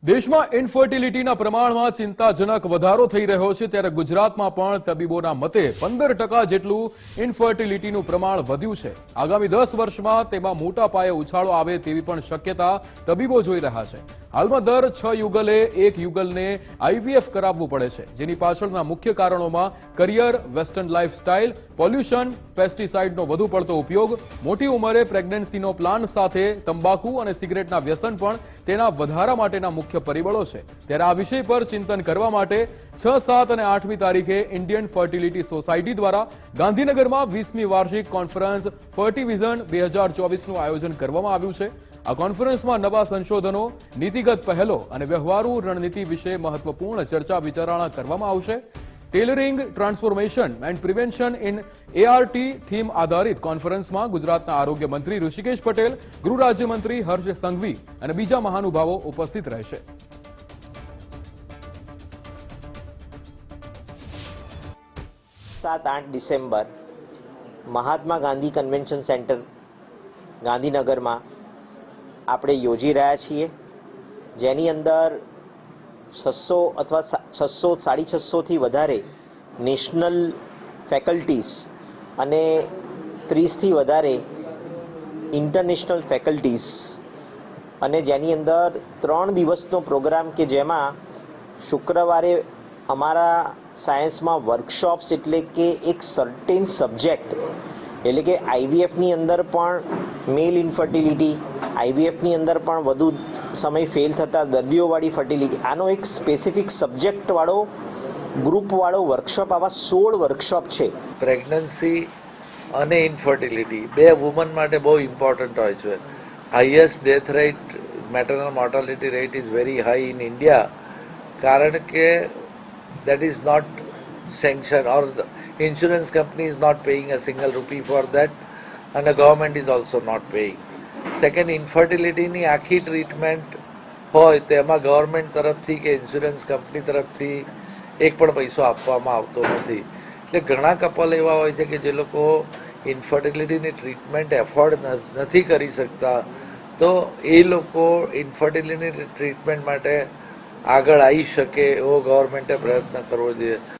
દેશમાં ઇન્ફર્ટિલિટીના પ્રમાણમાં ચિંતાજનક વધારો થઈ રહ્યો છે ત્યારે ગુજરાતમાં પણ તબીબોના મતે 15% જેટલું ઇન્ફર્ટિલિટીનું પ્રમાણ વધ્યું છે। આગામી 10 વર્ષમાં તેમાં મોટા પાયે ઉછાળો આવે તેવી પણ શક્યતા તબીબો જોઈ રહ્યા છે। હાલમાં દર 6 યુગલે એક યુગલને આઈવીએફ કરાવવું પડે છે, જેની પાછળના મુખ્ય કારણોમાં કરિયર, વેસ્ટર્ન લાઇફસ્ટાઇલ, પોલ્યુશન, પેસ્ટિસાઇડનો વધુ પડતો ઉપયોગ, મોટી ઉંમરે પ્રેગ્નન્સીનો પ્લાન સાથે તંબાકુ અને સિગરેટના વ્યસન પણ તેના વધારા માટેના મુખ્ય પરિબળો છે। ત્યારે આ વિષય પર ચિંતન કરવા માટે 6, 7 અને 8મી તારીખે ઇન્ડિયન ફર્ટિલિટી સોસાયટી દ્વારા ગાંધીનગરમાં 20મી વાર્ષિક કોન્ફરન્સ ફર્ટિવિઝન 2024નું આયોજન કરવામાં આવ્યું છે। આ કોન્ફરન્સમાં નવા સંશોધનો, નીતિગત પહેલો અને વ્યવહારુ રણનીતિ વિશે મહત્વપૂર્ણ ચર્ચા વિચારણા કરવામાં આવશે। Tailoring, transformation and prevention in ART theme આધારિત કોન્ફરન્સમાં ગુજરાતના આરોગ્ય મંત્રી ઋષિકેશ પટેલ, ગૃહ રાજ્યમંત્રી હર્ષ સંઘવી અને બીજા મહાનુભાવો ઉપસ્થિત રહેશે। 7-8 December Mahatma Gandhi convention centre ગાંધીનગરમાં આપણે યોજી રહ્યા છીએ, જેની અંદર 600 અથવા 600, 650થી વધારે નેશનલ ફેકલ્ટીઝ અને 30થી વધારે ઇન્ટરનેશનલ ફેકલ્ટીઝ અને જેની અંદર 3 દિવસનો પ્રોગ્રામ કે જેમાં શુક્રવારે અમારા સાયન્સમાં વર્કશોપ્સ એટલે કે એક સર્ટેન સબ્જેક્ટ એટલે કે આઈવીએફની અંદર પણ મેલ ઇન્ફર્ટિલિટી, આઈવીએફની અંદર પણ વધુ સમય ફેલ થતા દર્દીઓવાળી ફર્ટિલિટી, આનો એક સ્પેસિફિક સબ્જેક્ટવાળો ગ્રુપવાળો વર્કશોપ, આવા 16 વર્કશોપ છે। પ્રેગ્નન્સી અને ઇન્ફર્ટિલિટી બે વુમન માટે બહુ ઇમ્પોર્ટન્ટ હોય છે। Highest death rate, maternal mortality rate is very high in India, કારણ કે that is not sanctioned or the insurance company is not paying a single rupee for that and the government is also not paying. Second, infertility ની આખી treatment હોય તેમાં government તરફથી કે insurance company તરફથી એક પણ પૈસો આપવામાં આવતો નથી। એટલે ઘણા કપલ એવા હોય છે કે જે લોકો ઇન્ફર્ટિલિટીની ટ્રીટમેન્ટ એફોર્ડ નથી કરી શકતા, તો એ લોકો ઇન્ફર્ટિલિટીની ટ્રીટમેન્ટ માટે આગળ આવી શકે એવો ગવર્મેન્ટે પ્રયત્ન કરવો જોઈએ।